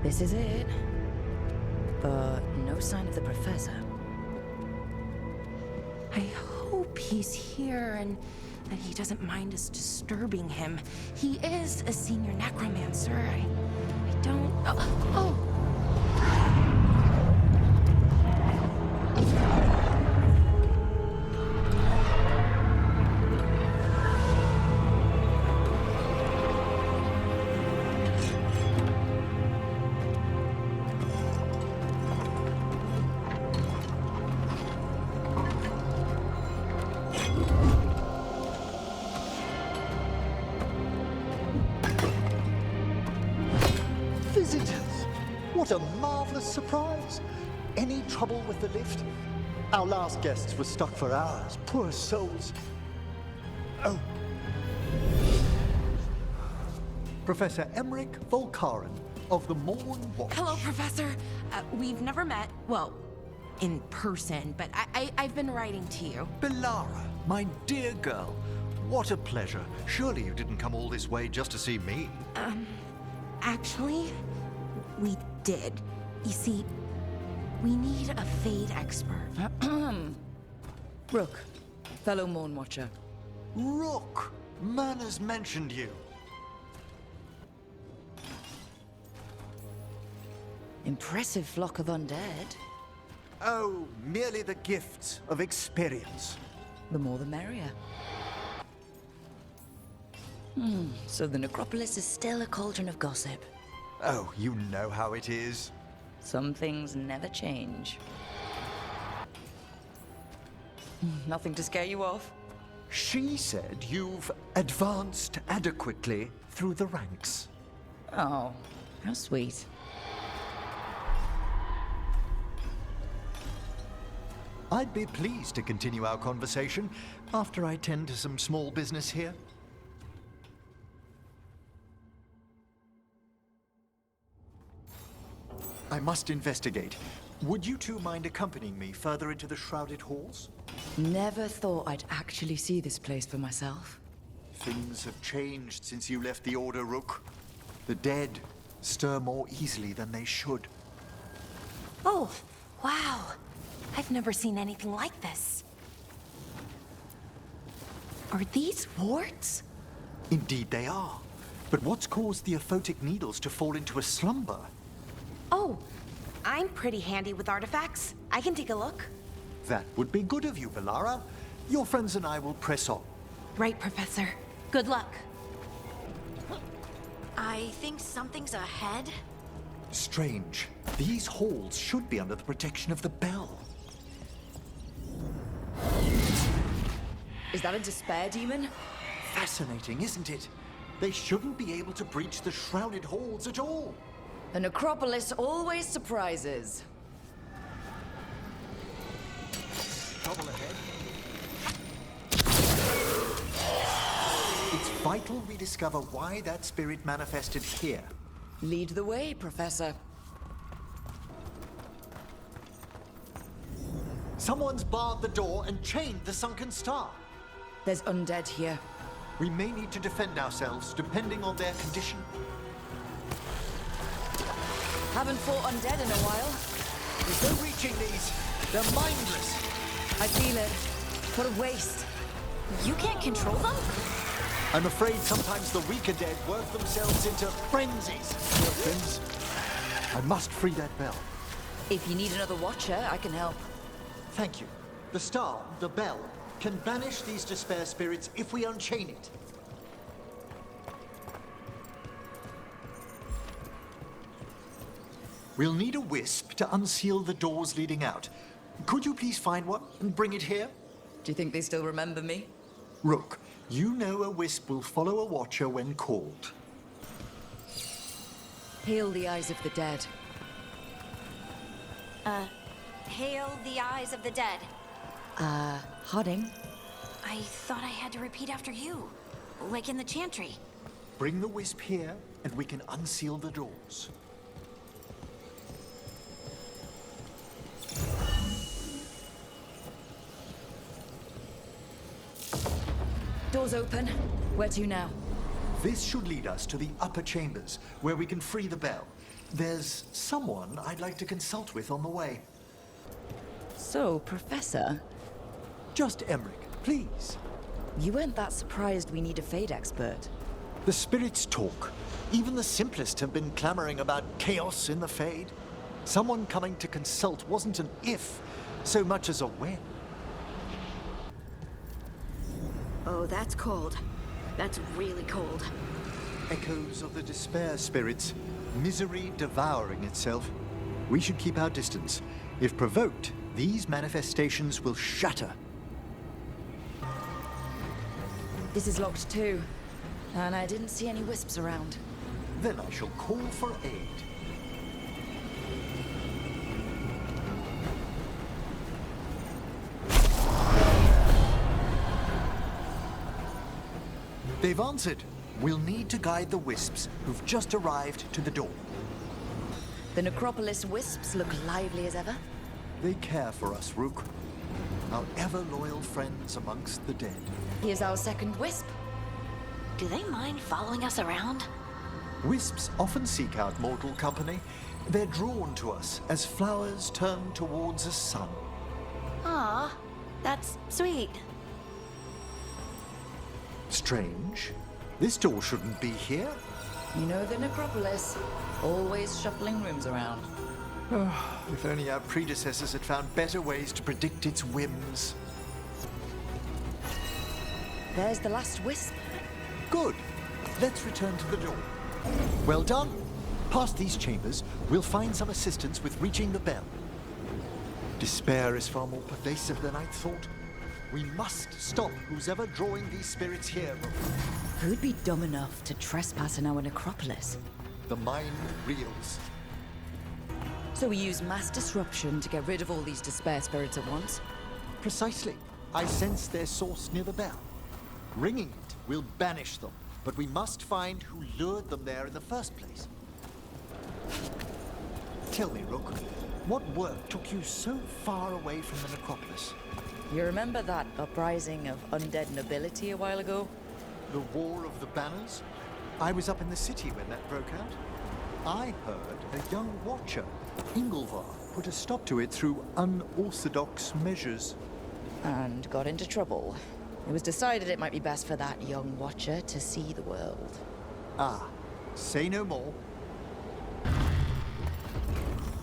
This is it. But no sign of the professor. I hope he's here and that he doesn't mind us disturbing him. He is a senior necromancer. I don't... Oh! Visitors! What a marvelous surprise! Any trouble with the lift? Our last guests were stuck for hours. Poor souls. Oh. Professor Emric Volkaren of the Moon Watch. Hello, Professor. We've never met, well, in person, but I've been writing to you. Belara, my dear girl, what a pleasure. Surely you didn't come all this way just to see me. Actually, we did. You see, we need a Fade expert. Rook, fellow Moon Watcher. Rook, man has mentioned you. Impressive flock of undead. Oh, merely the gifts of experience. The more the merrier. So the necropolis is still a cauldron of gossip. Oh, you know how it is. Some things never change. Nothing to scare you off? She said you've advanced adequately through the ranks. Oh, how sweet. I'd be pleased to continue our conversation after I tend to some small business here. I must investigate. Would you two mind accompanying me further into the shrouded halls? Never thought I'd actually see this place for myself. Things have changed since you left the Order, Rook. The dead stir more easily than they should. Oh, wow. I've never seen anything like this. Are these warts? Indeed they are. But what's caused the aphotic needles to fall into a slumber? Oh, I'm pretty handy with artifacts. I can take a look. That would be good of you, Belara. Your friends and I will press on. Right, Professor. Good luck. I think something's ahead. Strange. These halls should be under the protection of the bell. Is that a despair demon? Fascinating, isn't it? They shouldn't be able to breach the shrouded halls at all. The necropolis always surprises. Trouble ahead. It's vital we discover why that spirit manifested here. Lead the way, Professor. Someone's barred the door and chained the sunken star. There's undead here. We may need to defend ourselves, depending on their condition. Haven't fought undead in a while. There's no reaching these. They're mindless. I feel it. What a waste. You can't control them? I'm afraid sometimes the weaker dead work themselves into frenzies. Dear friends, I must free that bell. If you need another watcher, I can help. Thank you. The star, the bell, can banish these despair spirits if we unchain it. We'll need a wisp to unseal the doors leading out. Could you please find one and bring it here? Do you think they still remember me? Rook, you know a wisp will follow a watcher when called. Hail the eyes of the dead. Hail the eyes of the dead. Harding? I thought I had to repeat after you. Like in the chantry. Bring the wisp here, and we can unseal the doors. Doors open. Where to now? This should lead us to the upper chambers, where we can free the bell. There's someone I'd like to consult with on the way. So, Professor, Just Emmerich, please. you weren't that surprised we need a Fade expert. The spirits talk. Even the simplest have been clamoring about chaos in the Fade. Someone coming to consult wasn't an if, so much as a when. Oh, that's cold. That's really cold. Echoes of the despair spirits, misery devouring itself. We should keep our distance. If provoked, these manifestations will shatter. This is locked too, and I didn't see any wisps around. Then I shall call for aid. They've answered. We'll need to guide the wisps who've just arrived to the door. The Necropolis wisps look lively as ever. They care for us, Rook. Our ever-loyal friends amongst the dead. Here's our second wisp. Do they mind following us around? Wisps often seek out mortal company. They're drawn to us as flowers turn towards a sun. Aw, that's sweet. Strange. This door shouldn't be here. You know the Necropolis, always shuffling rooms around. If only our predecessors had found better ways to predict its whims. There's the last wisp. Good. Let's return to the door. Well done. Past these chambers, we'll find some assistance with reaching the bell. Despair is far more pervasive than I'd thought. We must stop who's ever drawing these spirits here. Who'd be dumb enough to trespass in our Necropolis? The mind reels. So we use mass disruption to get rid of all these despair spirits at once? Precisely. I sense their source near the bell. Ringing it will banish them, but we must find who lured them there in the first place. Tell me, Rook, what work took you so far away from the Necropolis? You remember that uprising of undead nobility a while ago? The War of the Banners? I was up in the city when that broke out. I heard a young watcher, Ingolvar, put a stop to it through unorthodox measures. And got into trouble. It was decided it might be best for that young watcher to see the world. Ah, say no more.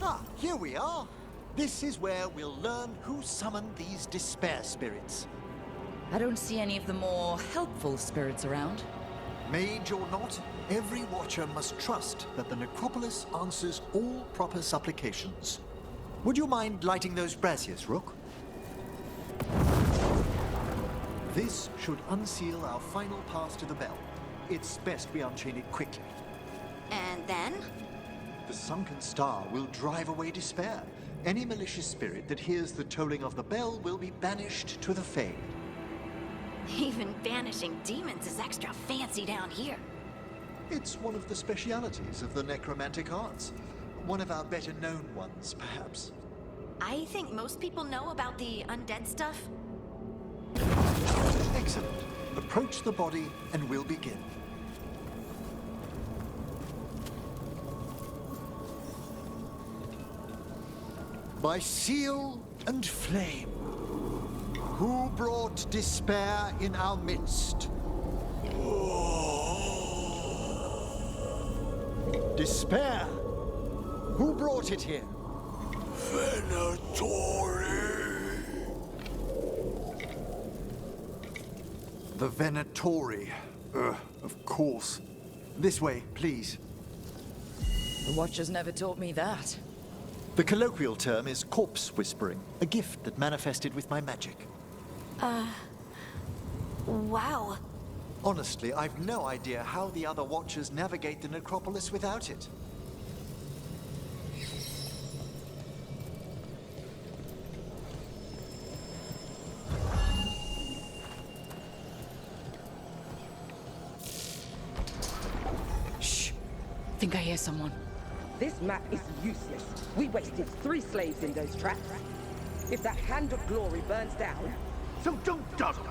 Ah, here we are. This is where we'll learn who summoned these despair spirits. I don't see any of the more helpful spirits around. Mage or not, every watcher must trust that the Necropolis answers all proper supplications. Would you mind lighting those braziers, Rook? This should unseal our final pass to the bell. It's best we unchain it quickly. And then? The sunken star will drive away despair. Any malicious spirit that hears the tolling of the bell will be banished to the Fade. Even banishing demons is extra fancy down here. It's one of the specialities of the necromantic arts. One of our better known ones, perhaps. I think most people know about the undead stuff. Excellent. Approach the body and we'll begin. By seal and flame, who brought despair in our midst? Despair? Who brought it here? The Venatori. Of course. This way, please. The Watchers never taught me that. The colloquial term is corpse whispering, a gift that manifested with my magic. Wow. Honestly, I've no idea how the other Watchers navigate the Necropolis without it. Shh. Think I hear someone. This map is useless. We wasted 3 slaves in those traps. If that Hand of Glory burns down... So don't dawdle.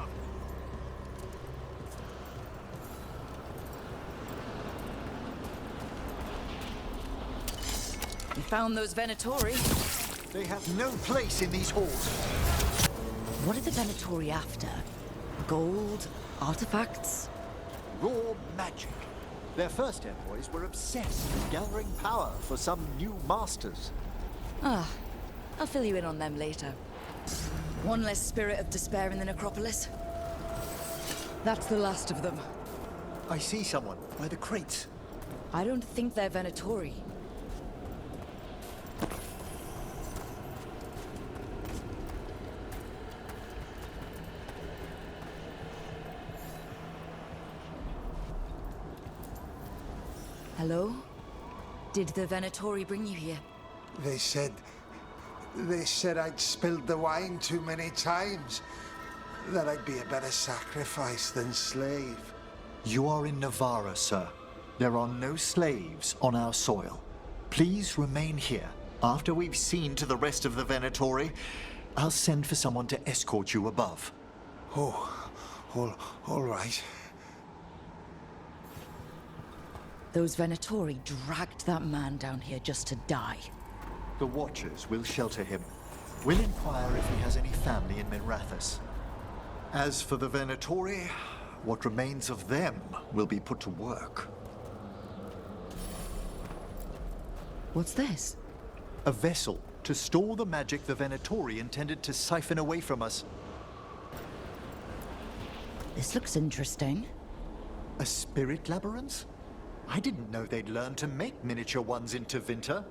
We found those Venatori. They have no place in these halls. What are the Venatori after? Gold? Artifacts? Raw magic. Their first envoys were obsessed with gathering power for some new masters. Ah, I'll fill you in on them later. One less spirit of despair in the necropolis. That's the last of them. I see someone by the crates. I don't think they're Venatori. Hello? Did the Venatori bring you here? They said I'd spilled the wine too many times. That I'd be a better sacrifice than slave. You are in Navarra, sir. There are no slaves on our soil. Please remain here. After we've seen to the rest of the Venatori, I'll send for someone to escort you above. Oh, all right. Those Venatori dragged that man down here just to die. The Watchers will shelter him. We'll inquire if he has any family in Minrathous. As for the Venatori, what remains of them will be put to work. What's this? A vessel to store the magic the Venatori intended to siphon away from us. This looks interesting. A spirit labyrinth? I didn't know they'd learn to make miniature ones in Tevinter.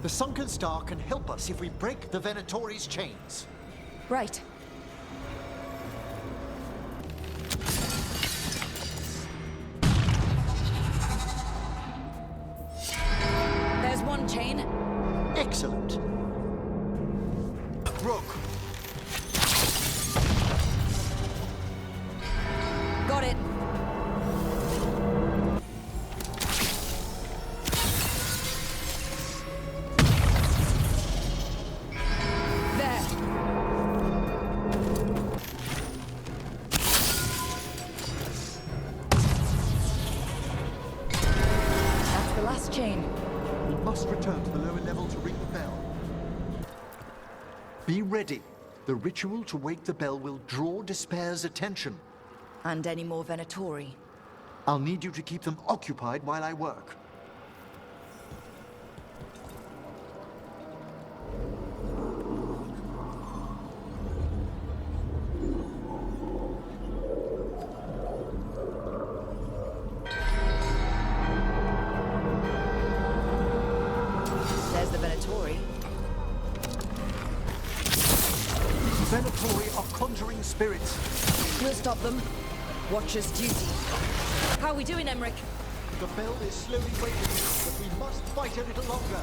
The Sunken Star can help us if we break the Venatori's chains. Right. There's one chain. Excellent. Rook. Got it. There. That's the last chain. We must return to the lower level to ring the bell. Be ready. The ritual to wake the bell will draw Despair's attention. And any more Venatori. I'll need you to keep them occupied while I work. There's the Venatori. The Venatori are conjuring spirits. We'll stop them. Watcher's duty. How are we doing, Emric? The bell is slowly waking, but we must fight a little longer.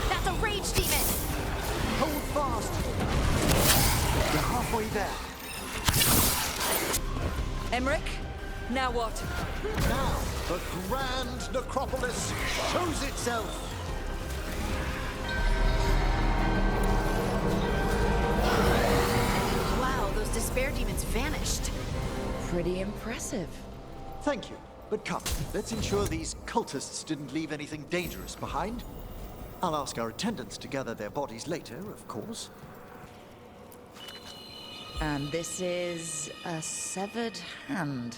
That's a rage demon! Hold fast. We're halfway there. Emric, now what? Now, the grand necropolis shows itself. Wow, those despair demons vanished. Pretty impressive. Thank you. But come, let's ensure these cultists didn't leave anything dangerous behind. I'll ask our attendants to gather their bodies later, of course. And this is a severed hand.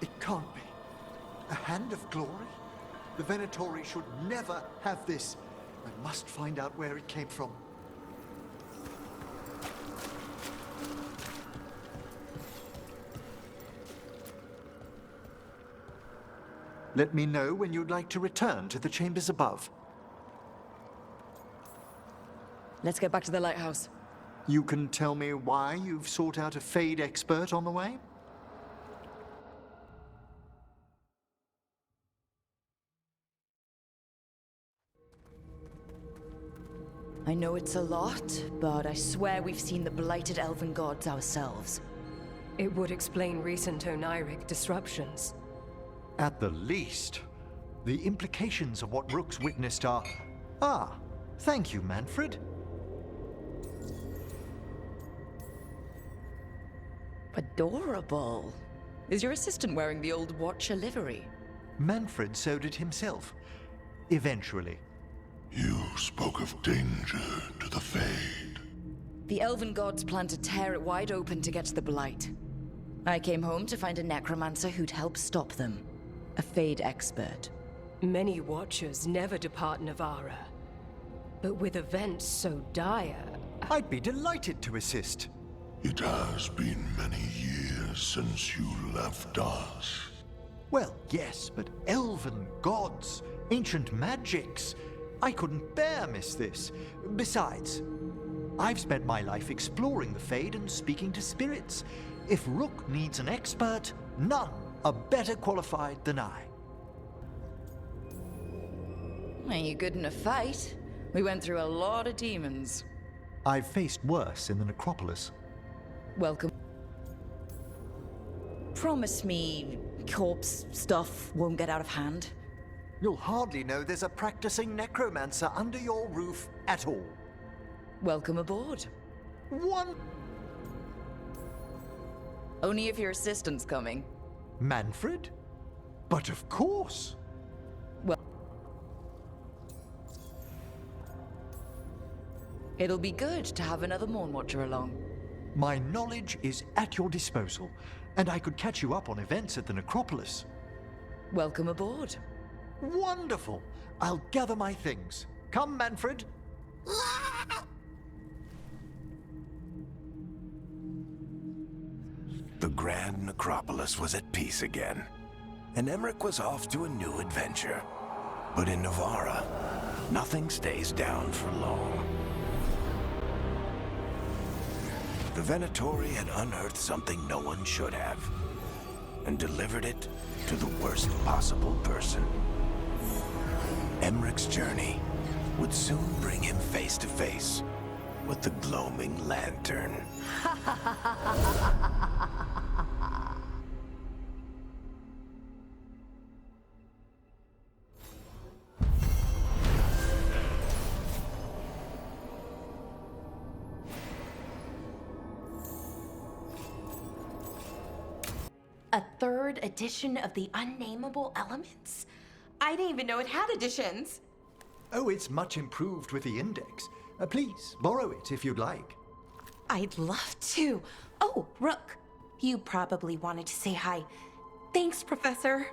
It can't be. A hand of glory? The Venatori should never have this. I must find out where it came from. Let me know when you'd like to return to the chambers above. Let's get back to the lighthouse. You can tell me why you've sought out a Fade expert on the way? I know it's a lot, but I swear we've seen the blighted elven gods ourselves. It would explain recent oniric disruptions. At the least. The implications of what Rook's witnessed are... Ah, thank you, Manfred. Adorable. Is your assistant wearing the old Watcher livery? Manfred sewed it himself. Eventually. You spoke of danger to the Fade. The elven gods plan to tear it wide open to get to the Blight. I came home to find a necromancer who'd help stop them. A Fade expert. Many Watchers never depart Navarra. But with events so dire... I'd be delighted to assist. It has been many years since you left us. Well, yes, but elven gods, ancient magics. I couldn't bear miss this. Besides, I've spent my life exploring the Fade and speaking to spirits. If Rook needs an expert, none are better qualified than I. Are you good in a fight? We went through a lot of demons. I've faced worse in the necropolis. Welcome. Promise me corpse stuff won't get out of hand. You'll hardly know there's a practicing necromancer under your roof at all. Welcome aboard. One... Only if your assistant's coming. Manfred? But of course. Well... It'll be good to have another Moon Watcher along. My knowledge is at your disposal, and I could catch you up on events at the necropolis. Welcome aboard. Wonderful! I'll gather my things. Come, Manfred. The Grand Necropolis was at peace again, and Emmerich was off to a new adventure. But in Navarra, nothing stays down for long. The Venatori had unearthed something no one should have, and delivered it to the worst possible person. Emmerich's journey would soon bring him face to face with the gloaming lantern. A third edition of the Unnameable Elements? I didn't even know it had editions. Oh, it's much improved with the index. Please, borrow it if you'd like. I'd love to. Oh, Rook, you probably wanted to say hi. Thanks, Professor.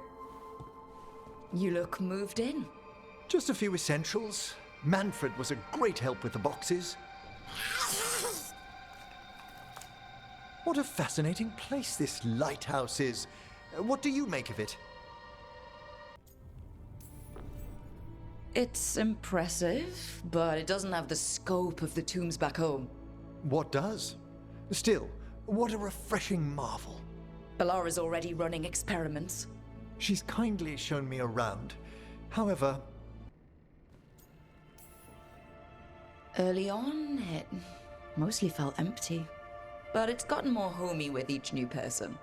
You look moved in. Just a few essentials. Manfred was a great help with the boxes. What a fascinating place this lighthouse is. What do you make of it? It's impressive, but it doesn't have the scope of the tombs back home. What does? Still, what a refreshing marvel. Balara's already running experiments. She's kindly shown me around. However... Early on, it mostly felt empty. But it's gotten more homey with each new person.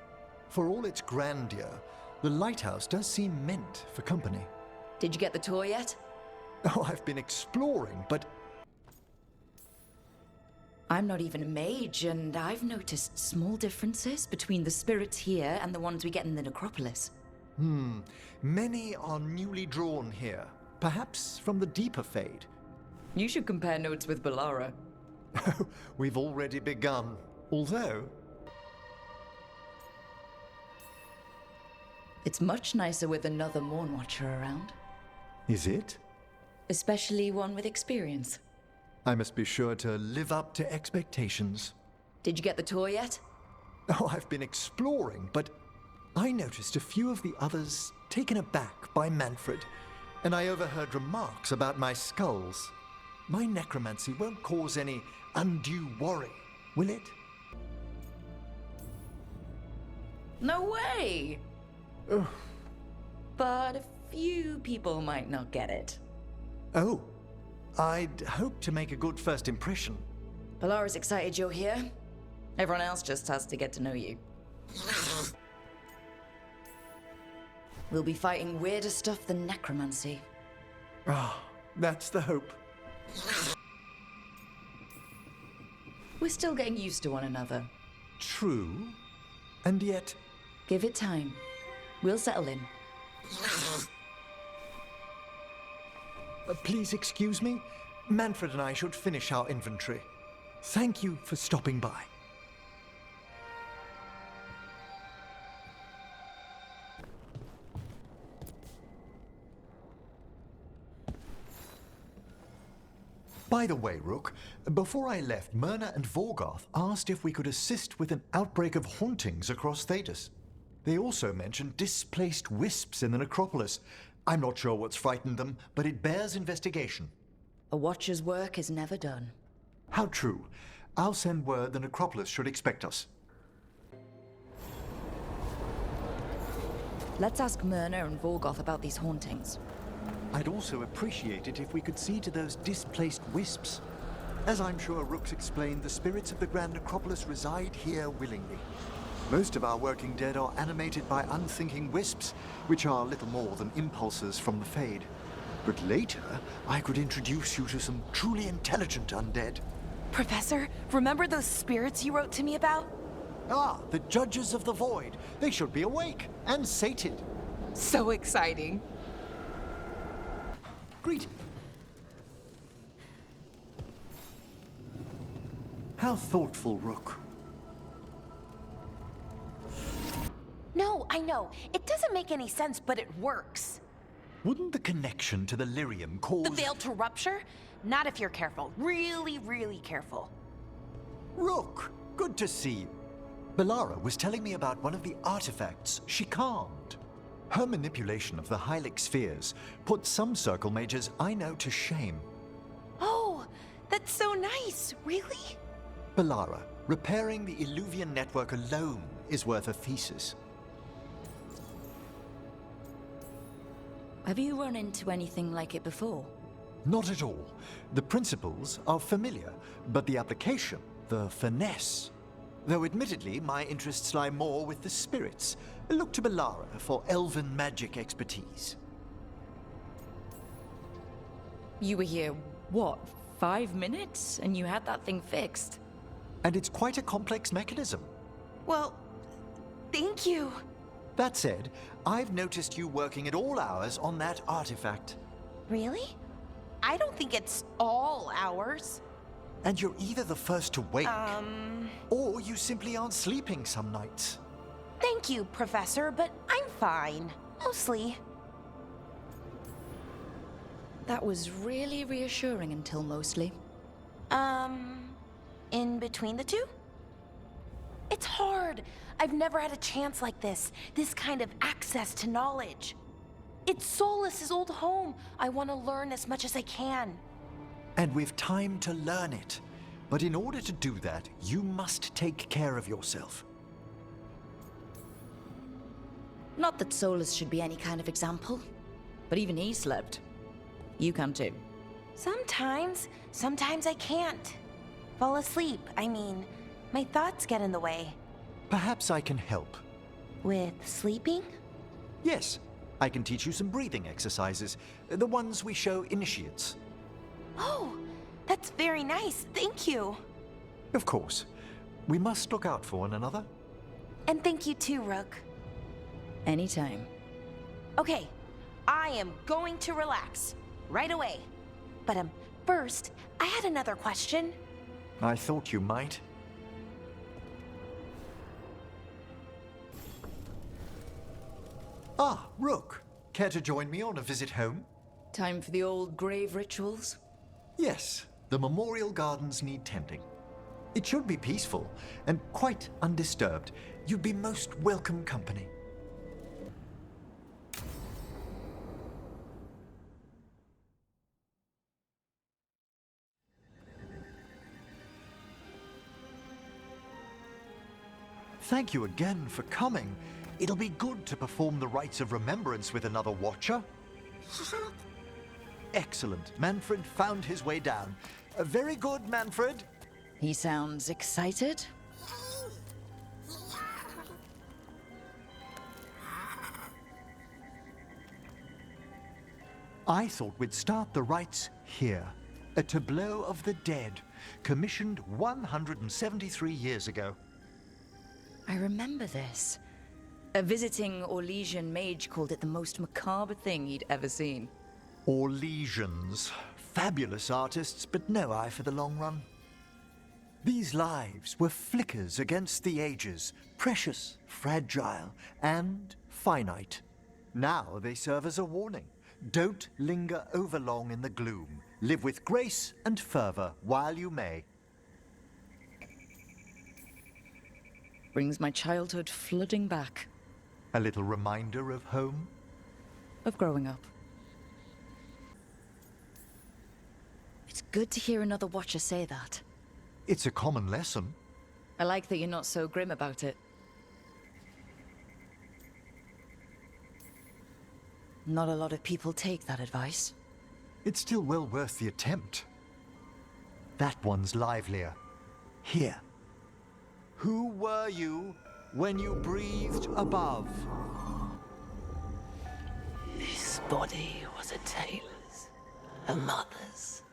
For all its grandeur, the lighthouse does seem meant for company. Did you get the tour yet? Oh, I've been exploring, but... I'm not even a mage, and I've noticed small differences between the spirits here and the ones we get in the necropolis. Many are newly drawn here, perhaps from the deeper Fade. You should compare notes with Balara. We've already begun, although... It's much nicer with another Moon Watcher around. Is it? Especially one with experience. I must be sure to live up to expectations. Did you get the tour yet? Oh, I've been exploring, but I noticed a few of the others taken aback by Manfred, and I overheard remarks about my skulls. My necromancy won't cause any undue worry, will it? No way! Ugh. But a few people might not get it. Oh, I'd hope to make a good first impression. Balara's excited you're here. Everyone else just has to get to know you. We'll be fighting weirder stuff than necromancy. Ah, that's the hope. We're still getting used to one another. True, and yet Give it time. We'll settle in. Please excuse me. Manfred and I should finish our inventory. Thank you for stopping by. By the way, Rook, before I left, Myrna and Vorgoth asked if we could assist with an outbreak of hauntings across Thedas. They also mentioned displaced wisps in the necropolis. I'm not sure what's frightened them, but it bears investigation. A watcher's work is never done. How true. I'll send word the necropolis should expect us. Let's ask Myrna and Vorgoth about these hauntings. I'd also appreciate it if we could see to those displaced wisps. As I'm sure Rook's explained, the spirits of the Grand Necropolis reside here willingly. Most of our working dead are animated by unthinking wisps, which are little more than impulses from the Fade. But later, I could introduce you to some truly intelligent undead. Professor, remember those spirits you wrote to me about? Ah, the Judges of the Void. They should be awake and sated. So exciting. Great. How thoughtful, Rook. No, I know. It doesn't make any sense, but it works. Wouldn't the connection to the lyrium cause... The veil to rupture? Not if you're careful. Really, really careful. Rook, good to see you. Belara was telling me about one of the artifacts she calmed. Her manipulation of the Hylic spheres put some circle mages I know to shame. Oh, that's so nice. Really? Belara, repairing the Illuvian network alone is worth a thesis. Have you run into anything like it before? Not at all. The principles are familiar, but the application, the finesse. Though admittedly, my interests lie more with the spirits. Look to Belara for elven magic expertise. You were here, what, 5 minutes? And you had that thing fixed? And it's quite a complex mechanism. Well, thank you. That said, I've noticed you working at all hours on that artifact. Really? I don't think it's all hours. And you're either the first to wake, or you simply aren't sleeping some nights. Thank you, Professor, but I'm fine. Mostly. That was really reassuring until mostly. In between the two? It's hard. I've never had a chance like this kind of access to knowledge. It's Solas's old home. I want to learn as much as I can. And we've time to learn it. But in order to do that, you must take care of yourself. Not that Solus should be any kind of example, but even he slept. You can too. Sometimes I can't. Fall asleep, I mean, my thoughts get in the way. Perhaps I can help. With sleeping? Yes, I can teach you some breathing exercises, the ones we show initiates. Oh, that's very nice, thank you. Of course. We must look out for one another. And thank you too, Rook. Anytime. Okay, I am going to relax, right away. But first, I had another question. I thought you might. Ah, Rook. Care to join me on a visit home? Time for the old grave rituals? Yes, the memorial gardens need tending. It should be peaceful and quite undisturbed. You'd be most welcome company. Thank you again for coming. It'll be good to perform the rites of remembrance with another watcher. Excellent. Manfred found his way down. Very good, Manfred. He sounds excited. I thought we'd start the rites here. A tableau of the dead, commissioned 173 years ago. I remember this. A visiting Orlesian mage called it the most macabre thing he'd ever seen. Orlesians. Fabulous artists, but no eye for the long run. These lives were flickers against the ages, precious, fragile, and finite. Now they serve as a warning. Don't linger overlong in the gloom. Live with grace and fervor while you may. Brings my childhood flooding back. A little reminder of home? Of growing up. It's good to hear another Watcher say that. It's a common lesson. I like that you're not so grim about it. Not a lot of people take that advice. It's still well worth the attempt. That one's livelier. Here. Who were you when you breathed above? This body was a tailor's, a mother's.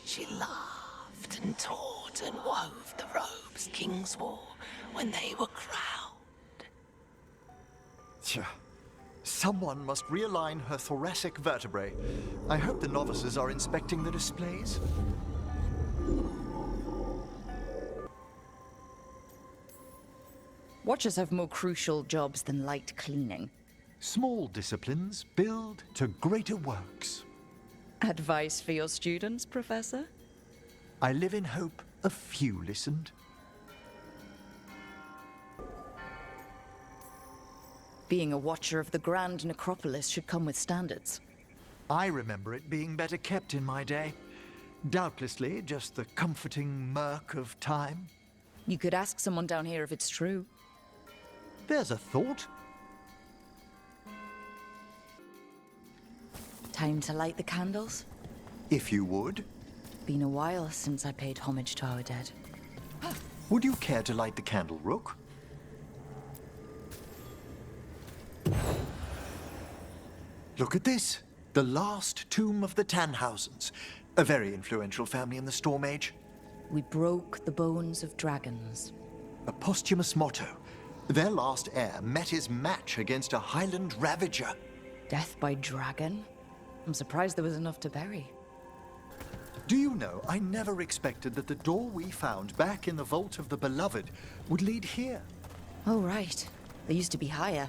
She laughed and taught and wove the robes kings wore when they were crowned. Tja. Someone must realign her thoracic vertebrae. I hope the novices are inspecting the displays. Watchers have more crucial jobs than light cleaning. Small disciplines build to greater works. Advice for your students, Professor? I live in hope a few listened. Being a Watcher of the Grand Necropolis should come with standards. I remember it being better kept in my day. Doubtlessly just the comforting murk of time. You could ask someone down here if it's true. There's a thought. Time to light the candles? If you would. Been a while since I paid homage to our dead. Would you care to light the candle, Rook? Look at this. The last tomb of the Tannhausens. A very influential family in the Storm Age. We broke the bones of dragons. A posthumous motto. Their last heir met his match against a Highland Ravager. Death by dragon? I'm surprised there was enough to bury. Do you know, I never expected that the door we found back in the Vault of the Beloved would lead here. Oh, right. They used to be higher.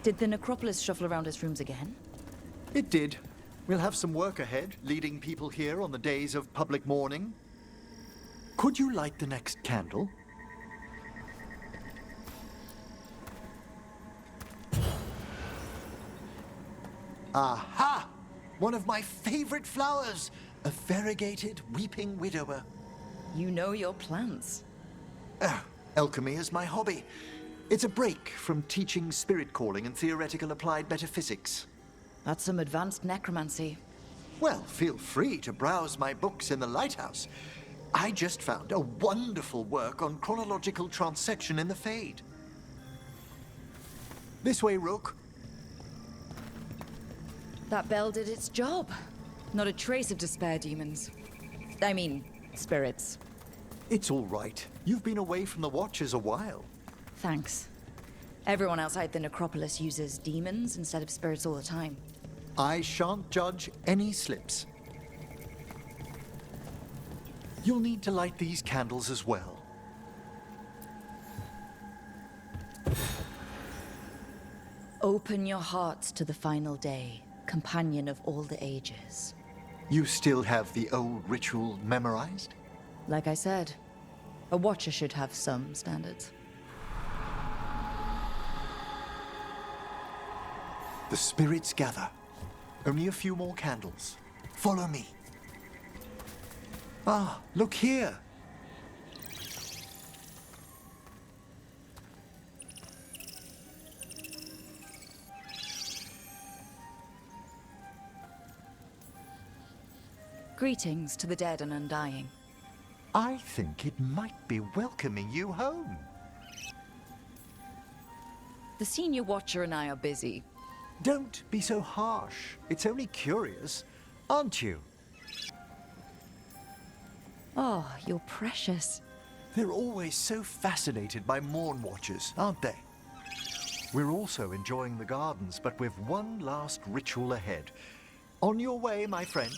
Did the necropolis shuffle around its rooms again? It did. We'll have some work ahead, leading people here on the days of public mourning. Could you light the next candle? Aha! One of my favorite flowers! A variegated weeping widower. You know your plants. Alchemy is my hobby. It's a break from teaching spirit calling and theoretical applied metaphysics. That's some advanced necromancy. Well, feel free to browse my books in the lighthouse. I just found a wonderful work on chronological transection in the Fade. This way, Rook. That bell did its job. Not a trace of despair demons. I mean, spirits. It's all right. You've been away from the Watchers a while. Thanks. Everyone outside the necropolis uses demons instead of spirits all the time. I shan't judge any slips. You'll need to light these candles as well. Open your hearts to the final day, companion of all the ages. You still have the old ritual memorized? Like I said, a Watcher should have some standards. The spirits gather. Only a few more candles. Follow me. Ah, look here. Greetings to the dead and undying. I think it might be welcoming you home. The Senior Watcher and I are busy. Don't be so harsh. It's only curious, aren't you? Oh, you're precious. They're always so fascinated by Mourn Watchers, aren't they? We're also enjoying the gardens, but with one last ritual ahead. On your way, my friend.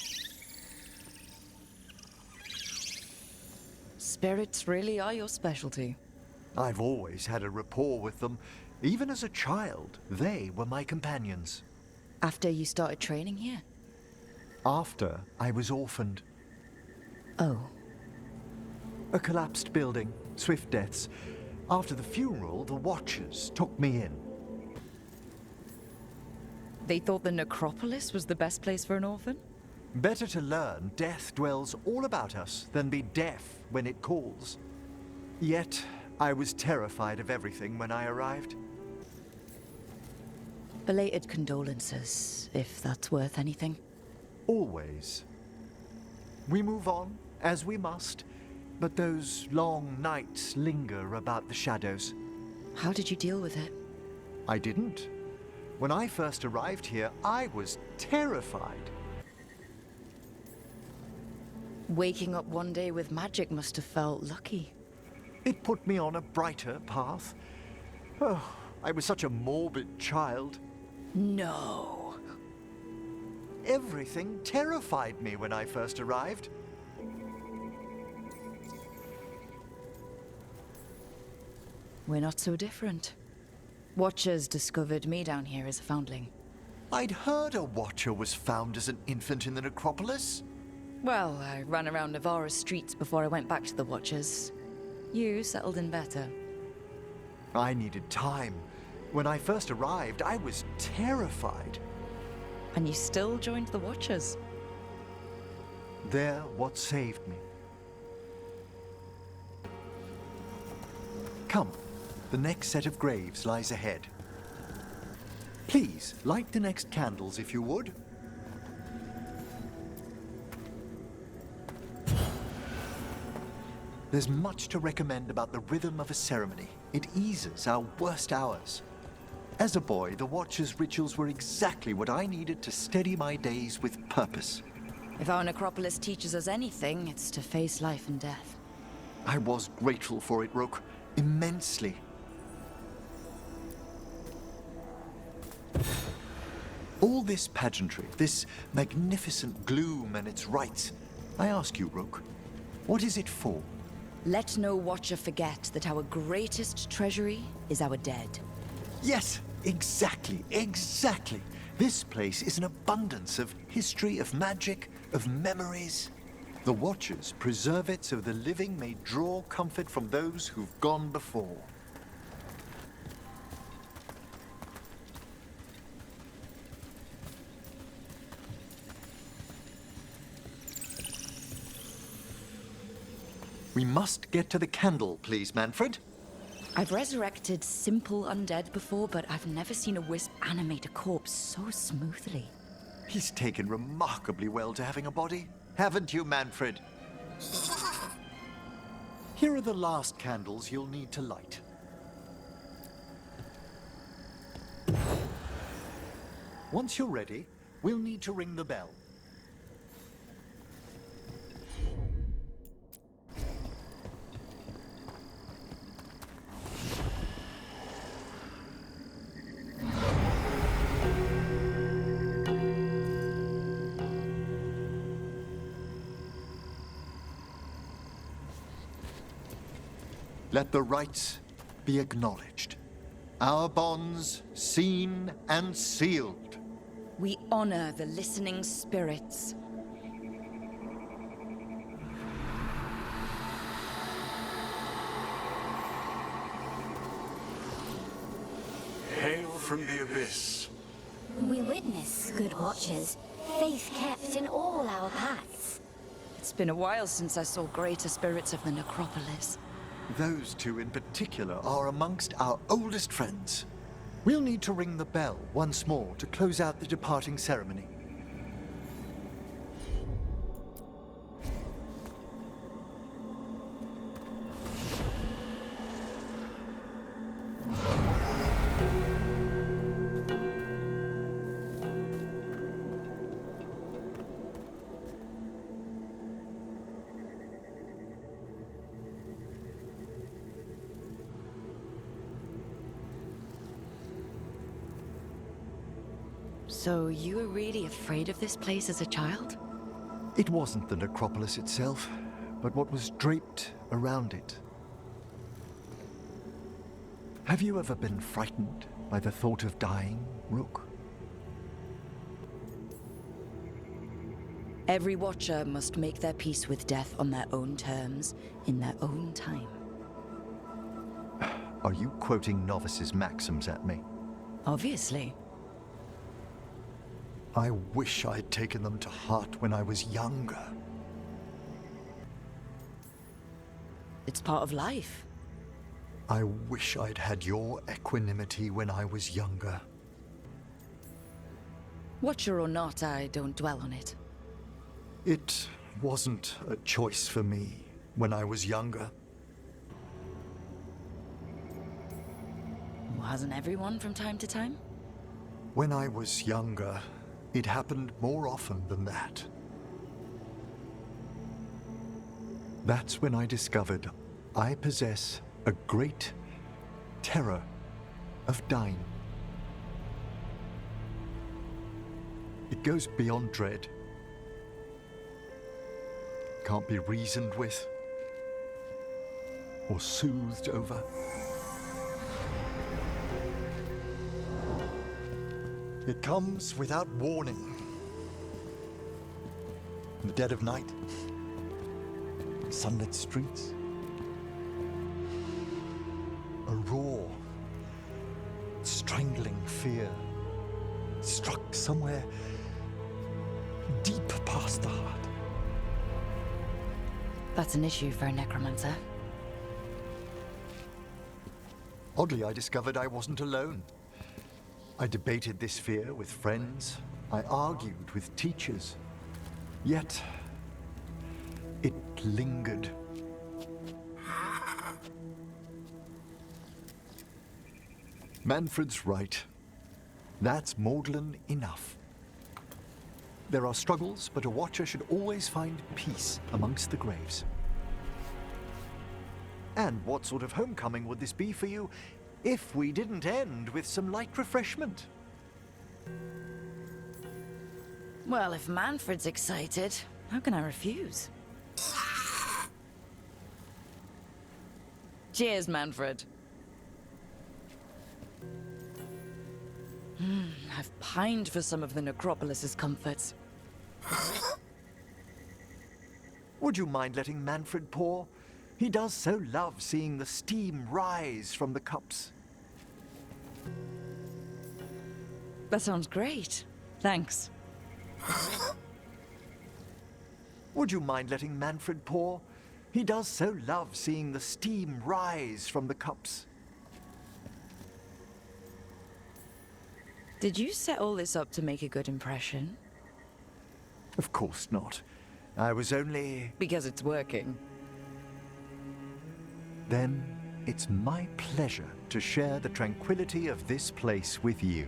Spirits really are your specialty. I've always had a rapport with them. Even as a child, they were my companions. After you started training here? After I was orphaned. Oh. A collapsed building, swift deaths. After the funeral, the Watchers took me in. They thought the necropolis was the best place for an orphan? Better to learn death dwells all about us than be deaf when it calls. Yet, I was terrified of everything when I arrived. Belated condolences, if that's worth anything. Always. We move on, as we must, but those long nights linger about the shadows. How did you deal with it? I didn't. When I first arrived here, I was terrified. Waking up one day with magic must have felt lucky. It put me on a brighter path. Oh, I was such a morbid child. No. Everything terrified me when I first arrived. We're not so different. Watchers discovered me down here as a foundling. I'd heard a Watcher was found as an infant in the necropolis. Well, I ran around Navarra's streets before I went back to the Watchers. You settled in better. I needed time. When I first arrived, I was terrified. And you still joined the Watchers? They're what saved me. Come, the next set of graves lies ahead. Please, light the next candles if you would. There's much to recommend about the rhythm of a ceremony. It eases our worst hours. As a boy, the Watcher's rituals were exactly what I needed to steady my days with purpose. If our necropolis teaches us anything, it's to face life and death. I was grateful for it, Rook. Immensely. All this pageantry, this magnificent gloom and its rites, I ask you, Rook, what is it for? Let no Watcher forget that our greatest treasury is our dead. Yes, exactly, exactly. This place is an abundance of history, of magic, of memories. The Watchers preserve it so the living may draw comfort from those who've gone before. We must get to the candle, please, Manfred. I've resurrected simple undead before, but I've never seen a wisp animate a corpse so smoothly. He's taken remarkably well to having a body, haven't you, Manfred? Here are the last candles you'll need to light. Once you're ready, we'll need to ring the bell. Let the rites be acknowledged. Our bonds seen and sealed. We honor the listening spirits. Hail from the abyss. We witness, good Watchers, faith kept in all our paths. It's been a while since I saw greater spirits of the necropolis. Those two in particular are amongst our oldest friends. We'll need to ring the bell once more to close out the departing ceremony. So you were really afraid of this place as a child? It wasn't the necropolis itself, but what was draped around it. Have you ever been frightened by the thought of dying, Rook? Every Watcher must make their peace with death on their own terms, in their own time. Are you quoting novices' maxims at me? Obviously. I wish I'd taken them to heart when I was younger. It's part of life. I wish I'd had your equanimity when I was younger. Watcher or not, I don't dwell on it. It wasn't a choice for me when I was younger. Hasn't everyone from time to time? When I was younger, it happened more often than that. That's when I discovered I possess a great terror of dying. It goes beyond dread. Can't be reasoned with or soothed over. It comes without warning. In the dead of night, sunlit streets, a raw, strangling fear struck somewhere deep past the heart. That's an issue for a necromancer. Oddly, I discovered I wasn't alone. I debated this fear with friends. I argued with teachers. Yet, it lingered. Manfred's right. That's maudlin enough. There are struggles, but a Watcher should always find peace amongst the graves. And what sort of homecoming would this be for you if we didn't end with some light refreshment? Well, if Manfred's excited, how can I refuse? Cheers, Manfred. I've pined for some of the necropolis's comforts. Would you mind letting Manfred pour? He does so love seeing the steam rise from the cups. That sounds great. Thanks. Would you mind letting Manfred pour? He does so love seeing the steam rise from the cups. Did you set all this up to make a good impression? Of course not. I was only... Because it's working. Then it's my pleasure to share the tranquility of this place with you.